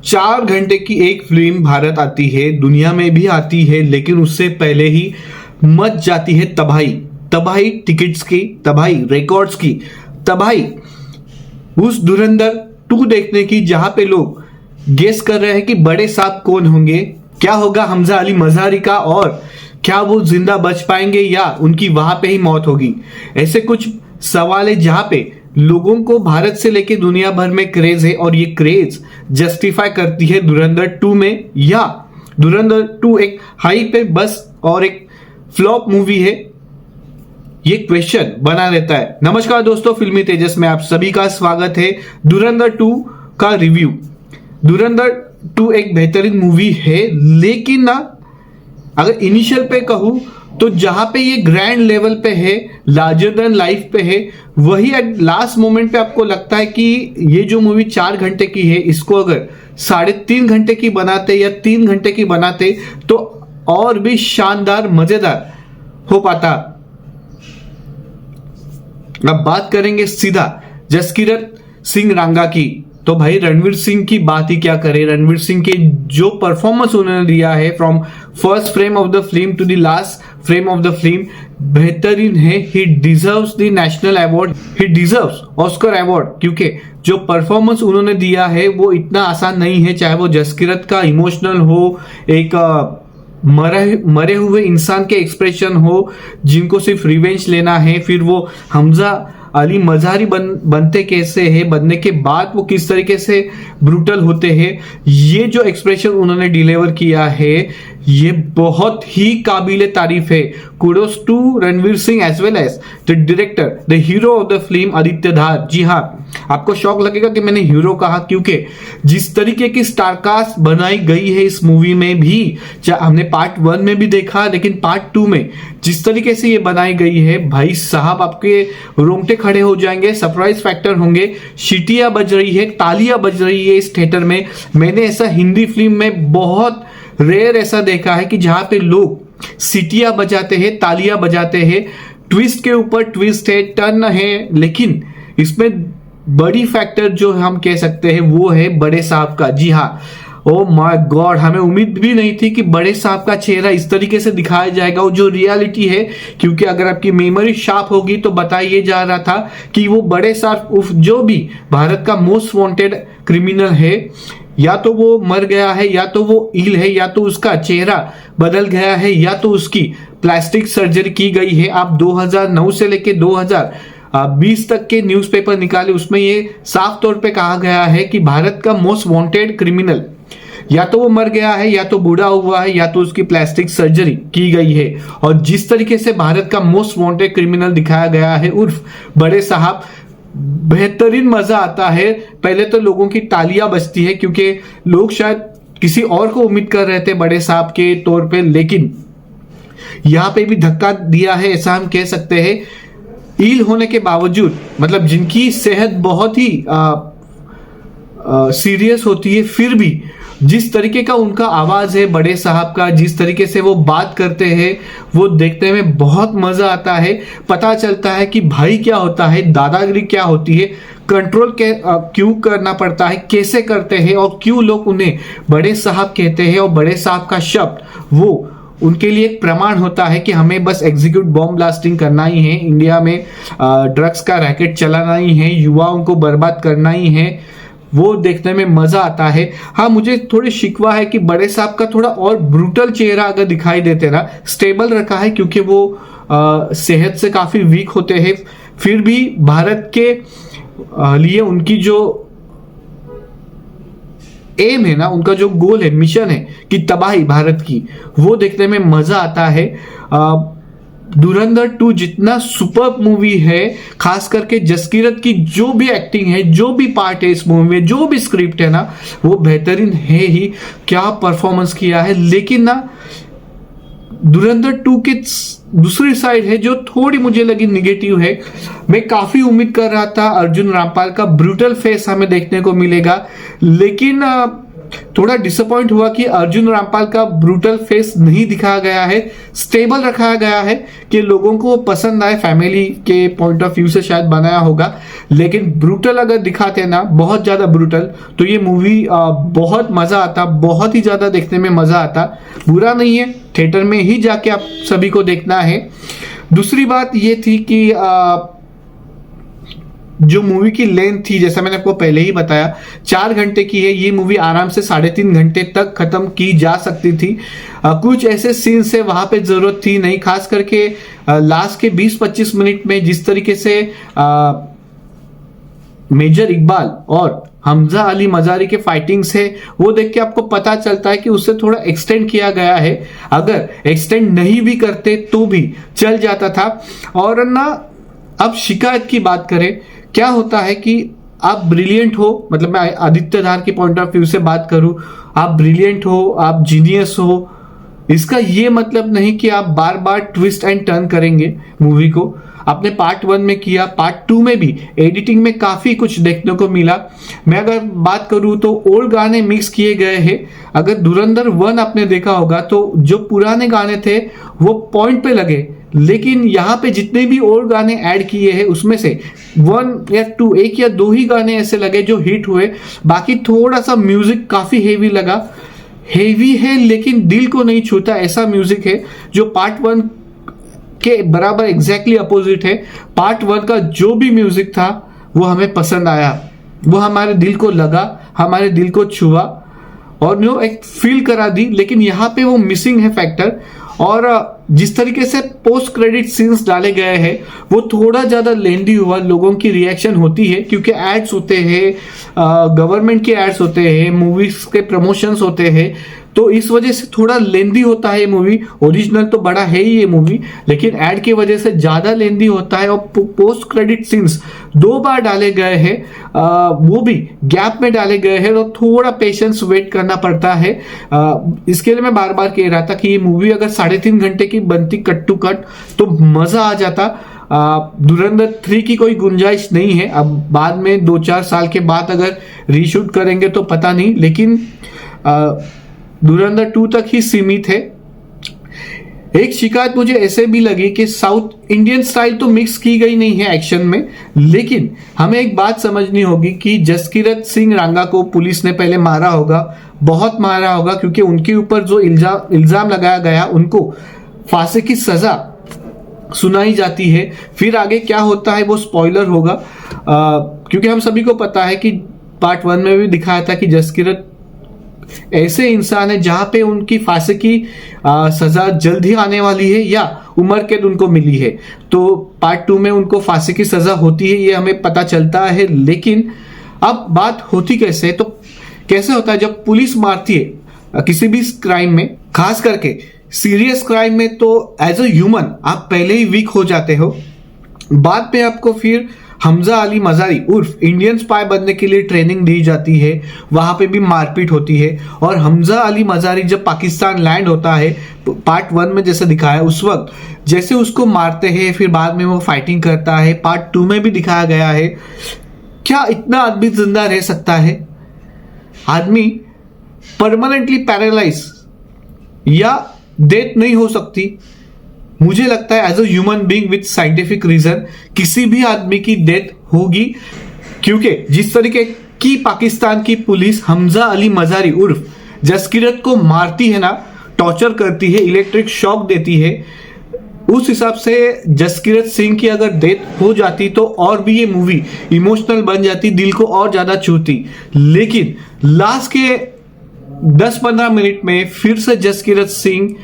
4 घंटे की एक फिल्म भारत आती है, दुनिया में भी आती है, लेकिन उससे पहले ही मच जाती है तबाही। तबाही टिकट्स की, तबाही रिकॉर्ड्स की, तबाही उस धुरंधर 2 देखने की, जहां पे लोग गेस कर रहे हैं कि बड़े साहब कौन होंगे, क्या होगा हमजा अली मजहरी का, और क्या वो जिंदा बच पाएंगे या उनकी वहां पे ही मौत होगी। ऐसे कुछ सवाल है जहां पे लोगों को भारत से लेके दुनिया भर में क्रेज है, और ये क्रेज जस्टिफाई करती है धुरंधर 2 में, या धुरंधर 2 एक हाई पे बस और एक फ्लॉप मूवी है, ये क्वेश्चन बना रहता है। नमस्कार दोस्तों, फिल्मी तेजस में आप सभी का स्वागत है। धुरंधर 2 का रिव्यू। धुरंधर 2 एक बेहतरीन मूवी है, लेकिन ना अगर इनिशियल पे कहूं तो जहां पे ये ग्रैंड लेवल पे है, लार्जर देन लाइफ पे है, वही एट लास्ट मोमेंट पे आपको लगता है कि ये जो मूवी 4 घंटे की है, इसको अगर 3.5 घंटे की बनाते या 3 घंटे की बनाते तो और भी शानदार मजेदार हो पाता। अब बात करेंगे सीधा जसकीरत सिंह रांगा की, तो भाई रणवीर सिंह की बात ही क्या करें। रणवीर सिंह के जो परफॉर्मेंस उन्होंने दिया है from first frame of the film to the last frame of the film, बेहतरीन है। He deserves the national award, he deserves Oscar award, क्योंकि जो परफॉर्मेंस उन्होंने दिया है वो इतना आसान नहीं है। चाहे वो जसकीरत का इमोशनल हो, एक मरे हुए इंसान के एक्सप्रेशन हो जिनको सिर्फ रिवेंज लेना है, फिर वो हमजा अली मजहरी बनते कैसे है, बनने के बाद वो किस तरीके से ब्रूटल होते हैं, ये जो एक्सप्रेशन उन्होंने डिलीवर किया है ये बहुत ही काबिले तारीफ है। Kudos to Ranveer Singh as well as the director, the hero of the film Aditya Dhar. जी हाँ, आपको शौक लगेगा कि मैंने हीरो कहा, क्योंकि जिस तरीके की स्टारकास्ट बनाई गई है इस मूवी में भी, हमने पार्ट 1 में भी देखा, लेकिन पार्ट 2 में जिस तरीके से ये बनाई गई है, भाई साहब आपके रोंगटे खड़े हो जाएंगे, सरप्राइज फैक्टर होंगे। सीटियां बज रही है, तालियां बज रही है इस थिएटर में। मैंने ऐसा हिंदी फिल्म में बहुत रेयर ऐसा देखा है कि जहां पे लोग सीटियां बजाते हैं, तालियां बजाते हैं, ट्विस्ट के ऊपर ट्विस्ट है, टर्न है, लेकिन इसमें बड़ी फैक्टर जो हम कह सकते हैं वो है बड़े साहब का। जी हाँ, ओ माय गॉड, हमें उम्मीद भी नहीं थी कि बड़े साहब का चेहरा इस तरीके से दिखाया जाएगा, वो जो रियलिटी है। क्योंकि अगर आपकी मेमोरी शार्प होगी तो बताया जा रहा था कि वो बड़े साहब जो भी भारत का मोस्ट वांटेड क्रिमिनल है, या तो वो मर गया है, या तो वो इल है, या तो उसका चेहरा बदल गया है, या तो उसकी प्लास्टिक सर्जरी की गई है। आप 2009 से लेके 2020 तक के न्यूज़पेपर निकाले, उसमें ये साफ तौर पे कहा गया है कि भारत का मोस्ट वांटेड क्रिमिनल या तो वो मर गया है, या तो बूढ़ा हुआ है, या तो उसकी प्लास्टिक सर्जरी की गई है। और जिस तरीके से भारत का मोस्ट वांटेड क्रिमिनल दिखाया गया है उर्फ बड़े साहब, बेहतरीन मजा आता है। पहले तो लोगों की तालियां बजती है, क्योंकि लोग शायद किसी और को उम्मीद कर रहे थे बड़े साहब के तौर पे, लेकिन यहां पे भी धक्का दिया है, ऐसा हम कह सकते हैं। ईल होने के बावजूद, मतलब जिनकी सेहत बहुत ही सीरियस होती है, फिर भी जिस तरीके का उनका आवाज है बड़े साहब का, जिस तरीके से वो बात करते हैं, वो देखने में बहुत मजा आता है। पता चलता है कि भाई क्या होता है, दादागिरी क्या होती है, कंट्रोल क्यों करना पड़ता है, कैसे करते हैं, और क्यों लोग उन्हें बड़े साहब कहते हैं। और बड़े साहब का शब्द वो उनके लिए एक प्रमाण होता है कि हमें बस एग्जीक्यूट बॉम्ब ब्लास्टिंग करना ही है, इंडिया में ड्रग्स का रैकेट चलाना ही है, युवाओं को बर्बाद करना ही है। वो देखने में मजा आता है। हाँ, मुझे थोड़ी शिकवा है कि बड़े साहब का थोड़ा और ब्रूटल चेहरा अगर दिखाई देते ना, स्टेबल रखा है, क्योंकि वो सेहत से काफी वीक होते हैं, फिर भी भारत के लिए उनकी जो एम है ना, उनका जो गोल है, मिशन है कि तबाही भारत की, वो देखने में मजा आता है। धुरंधर 2 जितना सुपर मूवी है, खास करके जसकीरत की जो भी एक्टिंग है, जो भी पार्ट है इस मूवी में, जो भी स्क्रिप्ट है ना, वो बेहतरीन है ही। क्या परफॉर्मेंस किया है। लेकिन ना धुरंधर 2 की दूसरी साइड है जो थोड़ी मुझे लगी निगेटिव है। मैं काफी उम्मीद कर रहा था अर्जुन रामपाल का ब्रूटल फेस हमें देखने को मिलेगा, लेकिन थोड़ा डिसअपॉइंट हुआ कि अर्जुन रामपाल का ब्रूटल फेस नहीं दिखाया गया है, स्टेबल रखाया गया है कि लोगों को पसंद आए। फैमिली के पॉइंट ऑफ व्यू से शायद बनाया होगा, लेकिन ब्रूटल अगर दिखाते ना, बहुत ज्यादा ब्रूटल, तो ये मूवी बहुत मजा आता, बहुत ही ज्यादा देखने में मजा आता। बुरा नहीं है, थिएटर में ही जाके आप सभी को देखना है। दूसरी बात ये थी कि जो मूवी की लेंथ थी, जैसा मैंने आपको पहले ही बताया, 4 घंटे की है। ये मूवी आराम से 3.5 घंटे तक खत्म की जा सकती थी। कुछ ऐसे सीन से वहां पे जरूरत थी नहीं, खास करके लास्ट के 20-25 मिनट में जिस तरीके से मेजर इकबाल और हमजा अली मजारी के फाइटिंग्स है, वो देख के आपको पता चलता है कि उससे थोड़ा एक्सटेंड किया गया है। अगर एक्सटेंड नहीं भी करते तो भी चल जाता था। और ना, अब शिकायत की बात करें, क्या होता है कि आप ब्रिलियंट हो, मतलब मैं आदित्य धार की पॉइंट ऑफ व्यू से बात करूं, आप ब्रिलियंट हो, आप जीनियस हो, इसका ये मतलब नहीं कि आप बार बार ट्विस्ट एंड टर्न करेंगे मूवी को। आपने पार्ट 1 में किया, पार्ट 2 में भी एडिटिंग में काफी कुछ देखने को मिला। मैं अगर बात करूं तो ओल्ड गाने मिक्स किए गए हैं। अगर धुरंधर 1 आपने देखा होगा तो जो पुराने गाने थे वो पॉइंट पे लगे, लेकिन यहाँ पे जितने भी ओल्ड गाने ऐड किए हैं उसमें से 1 या 2, 1 या 2 ही गाने ऐसे लगे जो हिट हुए। बाकी थोड़ा सा म्यूजिक काफी हेवी लगा। हेवी है लेकिन दिल को नहीं छूता, ऐसा म्यूजिक है जो पार्ट 1 के बराबर एग्जैक्टली अपोजिट है। पार्ट 1 का जो भी म्यूजिक था वो हमें पसंद आया, वो हमारे दिल को लगा, हमारे दिल को छुआ और जो एक फील करा दी। लेकिन यहाँ पे वो मिसिंग है फैक्टर। और जिस तरीके से पोस्ट क्रेडिट सीन्स डाले गए हैं वो थोड़ा ज्यादा लेंदी हुआ। लोगों की रिएक्शन होती है क्योंकि एड्स होते हैं, गवर्नमेंट के एड्स होते हैं, मूवीज के प्रमोशंस होते हैं, तो इस वजह से थोड़ा लेंदी होता है ये मूवी। ओरिजिनल तो बड़ा है ही ये मूवी, लेकिन ऐड की वजह से ज्यादा लेंदी होता है। और पोस्ट क्रेडिट सीन्स 2 बार डाले गए हैं, वो भी गैप में डाले गए हैं, तो थोड़ा पेशेंस वेट करना पड़ता है। इसके लिए मैं बार बार कह रहा था कि ये मूवी अगर 3.5 घंटे की बनती कट टू कट तो मजा आ जाता। धुरंधर 3 की कोई गुंजाइश नहीं है। अब बाद में 2-4 साल के बाद अगर रीशूट करेंगे तो पता नहीं, लेकिन धुरंधर 2 तक ही सीमित है। एक शिकायत मुझे ऐसे भी लगी कि साउथ इंडियन स्टाइल तो मिक्स की गई नहीं है एक्शन में, लेकिन हमें एक बात समझनी होगी कि जसकीरत सिंह रांगा को पुलिस ने पहले मारा होगा, बहुत मारा होगा, क्योंकि उनके ऊपर जो इल्जाम लगाया गया उनको फांसी की सजा सुनाई जाती है। फिर आगे क्या होता है वो स्पॉइलर होगा, क्योंकि हम सभी को पता है कि पार्ट 1 में भी दिखाया था कि जसकीरत ऐसे इंसान है जहां पे उनकी फांसी की सजा जल्द ही आने वाली है या उम्र कैद उनको मिली है। तो पार्ट 2 में उनको फांसी की सजा होती है, ये हमें पता चलता है। लेकिन अब बात होती कैसे, तो कैसे होता है जब पुलिस मारती है किसी भी क्राइम में, खास करके सीरियस क्राइम में, तो एज अ ह्यूमन आप पहले ही वीक हो जाते हो। बाद में आपको फिर हमजा अली मजारी उर्फ इंडियन स्पाई बनने के लिए ट्रेनिंग दी जाती है, वहां पे भी मारपीट होती है। और हमजा अली मजारी जब पाकिस्तान लैंड होता है पार्ट 1 में जैसे दिखाया, उस वक्त जैसे उसको मारते हैं, फिर बाद में वो फाइटिंग करता है, पार्ट 2 में भी दिखाया गया है। क्या इतना आदमी जिंदा रह सकता है? आदमी परमानेंटली पैरालाइज या डेथ नहीं हो सकती। मुझे लगता है as a human being with scientific reason किसी भी आदमी की डेथ होगी, क्योंकि जिस तरीके की पाकिस्तान की पुलिस हमजा अली मजारी उर्फ जसकीरत को मारती है ना, टॉर्चर करती है, इलेक्ट्रिक शॉक देती है, उस हिसाब से जसकीरत सिंह की अगर डेथ हो जाती तो और भी ये मूवी इमोशनल बन जाती, दिल को और ज्यादा छूती। लेकिन लास्ट के 10-15 मिनट में फिर से जसकीरत सिंह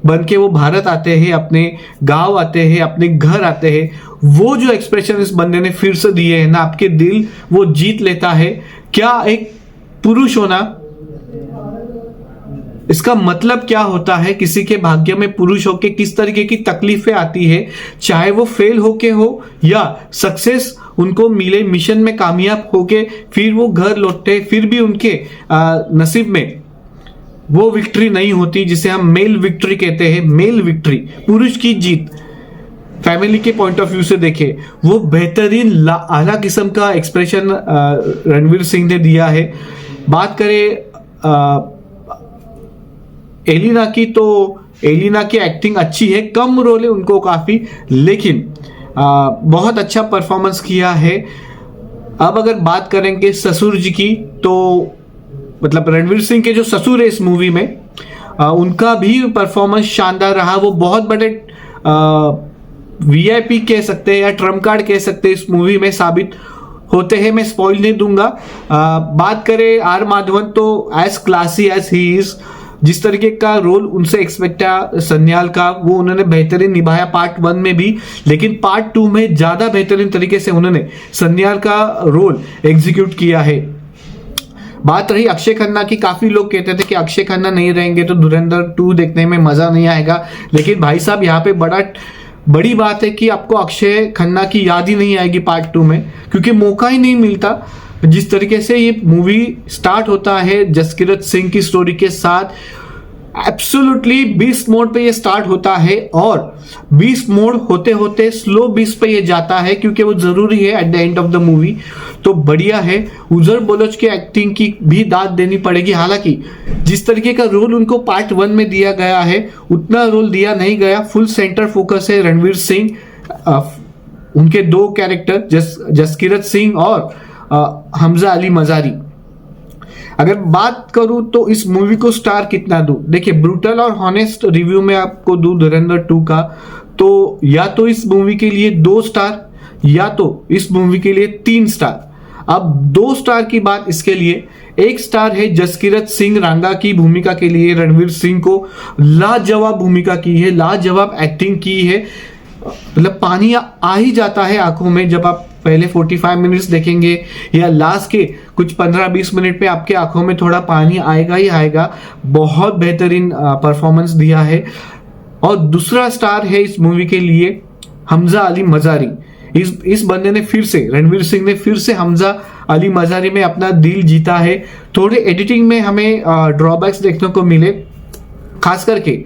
बन के वो भारत आते हैं, अपने गांव आते हैं, अपने घर आते हैं। वो जो एक्सप्रेशन इस बंदे ने फिर से दिए हैं ना, आपके दिल वो जीत लेता है। क्या एक पुरुष होना, इसका मतलब क्या होता है, किसी के भाग्य में पुरुष होके किस तरीके की तकलीफें आती है, चाहे वो फेल होके हो या सक्सेस उनको मिले, मिशन में कामयाब होके फिर वो घर लौटते, फिर भी उनके नसीब में वो विक्ट्री नहीं होती जिसे हम मेल विक्ट्री कहते हैं। मेल विक्ट्री, पुरुष की जीत। फैमिली के पॉइंट ऑफ व्यू से देखे, वो बेहतरीन आला किस्म का एक्सप्रेशन रणवीर सिंह ने दिया है। बात करें एलिना की एक्टिंग अच्छी है, कम रोल है उनको काफी, लेकिन बहुत अच्छा परफॉर्मेंस किया है। अब अगर बात करेंगे ससुर जी की, तो मतलब रणवीर सिंह के जो ससुर है इस मूवी में, उनका भी परफॉर्मेंस शानदार रहा। वो बहुत बड़े वीआईपी कह सकते हैं या ट्रम्प कार्ड कह सकते हैं इस मूवी में साबित होते हैं। मैं स्पॉइल नहीं दूंगा। बात करें आर माधवन, तो as classy as he is, जिस तरीके का रोल उनसे एक्सपेक्ट है सन्याल का, वो उन्होंने बेहतरीन निभाया पार्ट 1 में भी, लेकिन पार्ट 2 में ज्यादा बेहतरीन तरीके से उन्होंने सन्याल का रोल एग्जीक्यूट किया है। बात रही अक्षय खन्ना की, काफी लोग कहते थे कि अक्षय खन्ना नहीं रहेंगे तो धुरंधर 2 देखने में मजा नहीं आएगा, लेकिन भाई साहब यहाँ पे बड़ी बात है कि आपको अक्षय खन्ना की याद ही नहीं आएगी पार्ट 2 में, क्योंकि मौका ही नहीं मिलता। जिस तरीके से ये मूवी स्टार्ट होता है जसकीरत सिंह की स्टोरी के साथ, एब्सोल्युटली बीस्ट मोड पे ये स्टार्ट होता है और बीस्ट मोड होते होते स्लो बीस्ट पे ये जाता है, क्योंकि वो जरूरी है at the end of the movie. तो बढ़िया है। उजर बोलोच की एक्टिंग की भी दाद देनी पड़ेगी। हालांकि जिस तरीके का रोल उनको पार्ट 1 में दिया गया है उतना रोल दिया नहीं गया। फुल सेंटर फोकस है रणवीर सिंह, उनके 2 कैरेक्टर जसकीरत सिंह और हमजा अली मजारी। अगर बात करूं तो इस मूवी को स्टार कितना दूं, देखिए ब्रूटल और हॉनेस्ट रिव्यू में आपको दूं धुरंधर 2 का, तो या तो इस मूवी के लिए 2 स्टार या तो इस मूवी के लिए 3 स्टार। अब 2 स्टार की बात इसके लिए, 1 स्टार है जसकीरत सिंह रांगा की भूमिका के लिए। रणवीर सिंह को लाजवाब भूमिका की है, लाजवाब एक्टिंग की है, मतलब पानी आ ही जाता है आंखों में जब आप पहले 45 मिनट्स देखेंगे या लास्ट के कुछ 15-20 मिनट में आपके आंखों में थोड़ा पानी आएगा ही आएगा। बहुत बेहतरीन परफॉर्मेंस दिया है। और दूसरा स्टार है इस मूवी के लिए हमजा अली मजारी। इस बंदे ने फिर से, रणवीर सिंह ने फिर से हमजा अली मजारी में अपना दिल जीता है। थोड़े एडिटिंग में हमें ड्रॉबैक्स देखने को मिले, खास करके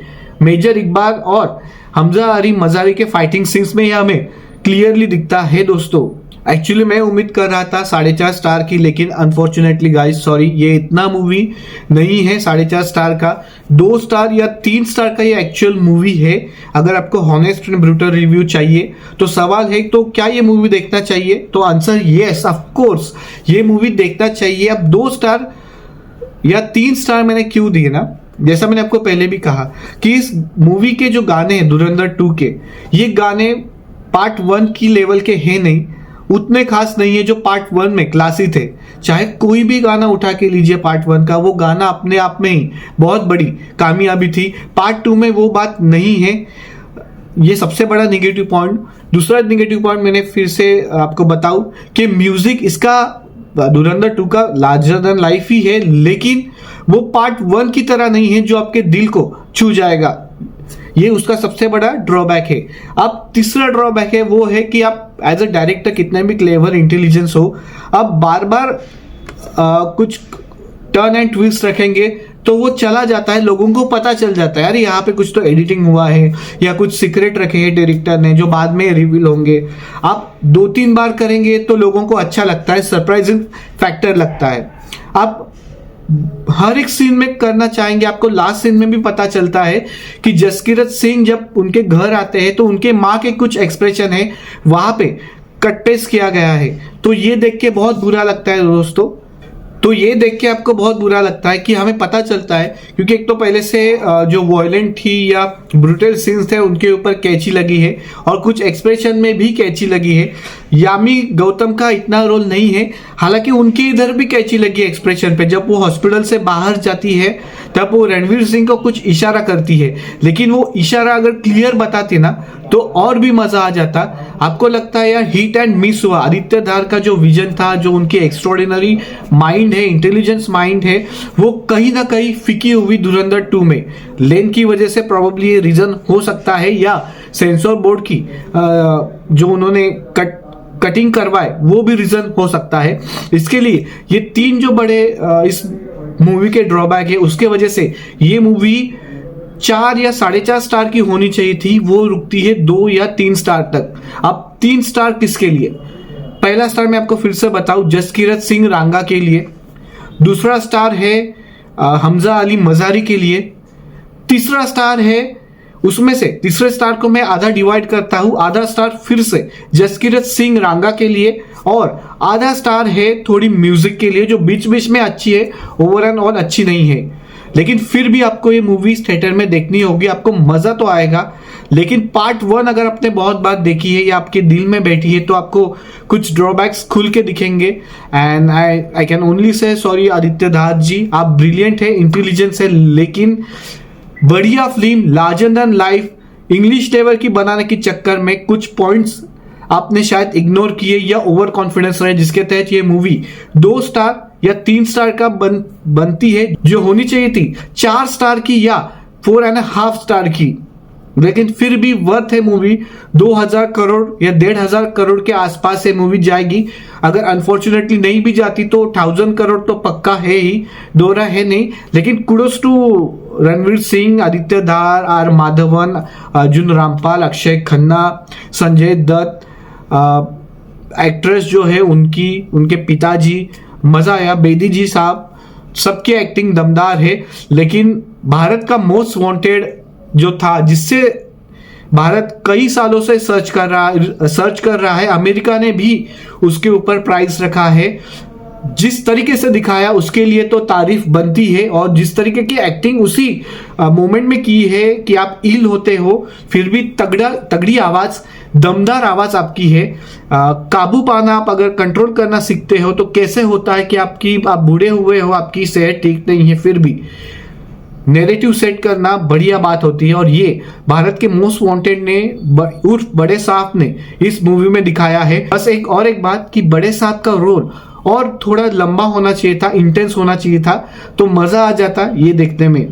मेजर इकबाल और हमजा अली मजारी के फाइटिंग सीन्स में यह हमें क्लियरली दिखता है दोस्तों। एक्चुअली मैं उम्मीद कर रहा था 4.5 स्टार की, लेकिन अनफॉर्चुनेटली गाइस सॉरी, ये इतना मूवी नहीं है 4.5 स्टार का। 2 स्टार या 3 स्टार का ये एक्चुअल मूवी है। अगर आपको हॉनेस्ट एंड ब्रूटल रिव्यू चाहिए तो सवाल है तो क्या ये मूवी देखना चाहिए, तो आंसर यस, ऑफ कोर्स ये मूवी देखना चाहिए। अब 2 स्टार या 3 स्टार मैंने क्यों दिए ना, जैसा मैंने आपको पहले भी कहा कि इस मूवी के जो गाने हैं धुरंधर 2 के, ये गाने पार्ट 1 की लेवल के हैं नहीं, उतने खास नहीं है जो पार्ट 1 में क्लासी थे। चाहे कोई भी गाना उठा के लीजिए पार्ट 1 का, वो गाना अपने आप में ही बहुत बड़ी कामयाबी थी। पार्ट 2 में वो बात नहीं है, ये सबसे बड़ा निगेटिव पॉइंट। दूसरा निगेटिव पॉइंट मैंने फिर से आपको बताऊं कि म्यूजिक इसका धुरंधर 2 का लार्जर देन लाइफ ही है, लेकिन वो पार्ट 1 की तरह नहीं है जो आपके दिल को छू जाएगा। ये उसका सबसे बड़ा ड्रॉबैक है। अब तीसरा ड्रॉबैक है वो है कि आप एज अ डायरेक्टर कितने भी क्लेवर इंटेलिजेंस हो, अब बार बार कुछ टर्न एंड ट्विस्ट रखेंगे तो वो चला जाता है, लोगों को पता चल जाता है अरे यहाँ पे कुछ तो एडिटिंग हुआ है या कुछ सीक्रेट रखे हैं डायरेक्टर ने जो बाद में रिवील होंगे। आप 2-3 बार करेंगे तो लोगों को अच्छा लगता है, सरप्राइजिंग फैक्टर लगता है। आप हर एक सीन में करना चाहेंगे, आपको लास्ट सीन में भी पता चलता है कि जसकीरत सिंह जब उनके घर आते हैं तो उनके माँ के कुछ एक्सप्रेशन है वहां पे कट पेस्ट किया गया है, तो ये देख के बहुत बुरा लगता है दोस्तों। तो ये देख के आपको बहुत बुरा लगता है कि हमें पता चलता है, क्योंकि एक तो पहले से जो वॉयलेंट थी या ब्रूटल सीन्स थे उनके ऊपर कैची लगी है और कुछ एक्सप्रेशन में भी कैची लगी है। यामी गौतम का इतना रोल नहीं है, हालांकि उनके इधर भी कैची लगी है एक्सप्रेशन पे। जब वो हॉस्पिटल से बाहर जाती है तब वो रणवीर सिंह को कुछ इशारा करती है, लेकिन वो इशारा अगर क्लियर बताती ना तो और भी मजा आ जाता। आपको लगता है यार हिट एंड मिस हुआ। आदित्य धार का जो विजन था, जो उनकी एक्स्ट्रॉर्डिनरी माइंड है, इंटेलिजेंस माइंड है, वो कहीं ना कहीं फीकी हुई धुरंधर 2 में। लेन की वजह से प्रॉब्ली ये रीजन हो सकता है, या सेंसर बोर्ड की जो उन्होंने कटिंग करवाए वो भी रीजन हो सकता है। इसके लिए ये 3 जो बड़े इस मूवी के ड्रॉबैक है, उसके वजह से ये मूवी 4 या 4.5 स्टार की होनी चाहिए थी, वो रुकती है 2 या 3 स्टार तक। अब 3 स्टार किसके लिए? पहला स्टार मैं आपको फिर से बताऊं जसकीरत सिंह रांगा के लिए। दूसरा स्टार है हमजा अली मजारी के लिए। तीसरा स्टार है, उसमें से तीसरे स्टार को मैं आधा डिवाइड करता हूं, आधा स्टार फिर से जसकीरत सिंह रांगा के लिए और आधा स्टार है थोड़ी म्यूजिक के लिए जो बीच बीच में अच्छी है, ओवरऑल अच्छी नहीं है। लेकिन फिर भी आपको ये मूवीज थिएटर में देखनी होगी, आपको मजा तो आएगा। लेकिन पार्ट 1 अगर आपने बहुत बार देखी है या आपके दिल में बैठी है तो आपको कुछ ड्रॉबैक्स खुल के दिखेंगे। And I can only say sorry Aditya Dhar जी, आप ब्रिलियंट है, इंटेलिजेंस है, लेकिन बढ़िया film larger than life English level की बनाने के चक्कर में कुछ पॉइंट्स आपने शायद इग्नोर किए या ओवर कॉन्फिडेंस रहे, जिसके तहत ये मूवी 2 स्टार या 3 स्टार का बनती है, जो होनी चाहिए थी 4 स्टार की या 4.5 स्टार की। लेकिन फिर भी वर्थ है मूवी। 2000 करोड़ या 1500 करोड़ के आसपास से मूवी जाएगी। अगर अनफॉर्चुनेटली नहीं भी जाती तो 1000 करोड़ तो पक्का है ही, दोहरा है नहीं। लेकिन kudos to Ranveer Singh, Aditya Dhar, R Madhavan, Arjun Rampal, Akshay Khanna, Sanjay Dutt, actress जो है उनके पिताजी, मजा आया। बेदी जी साहब, सबकी एक्टिंग दमदार है। लेकिन भारत का मोस्ट वांटेड जो था, जिससे भारत कई सालों से सर्च कर रहा है, अमेरिका ने भी उसके ऊपर प्राइस रखा है। जिस तरीके से दिखाया उसके लिए तो तारीफ बनती है, और जिस तरीके की एक्टिंग उसी मोमेंट में की है कि आप इल होते हो फिर भी तगड़ी आवाज, दमदार आवाज आपकी है। काबू पाना आप अगर कंट्रोल करना सीखते हो तो कैसे होता है कि आप बूढ़े हुए हो, आपकी सेहत ठीक नहीं है, फिर भी नैरेटिव सेट करना बढ़िया बात होती है। और ये भारत के मोस्ट वांटेड ने उर्फ बड़े साहब ने इस मूवी में दिखाया है। बस एक बात कि बड़े साहब का रोल और थोड़ा लंबा होना चाहिए था, इंटेंस होना चाहिए था, तो मजा आ जाता ये देखने में।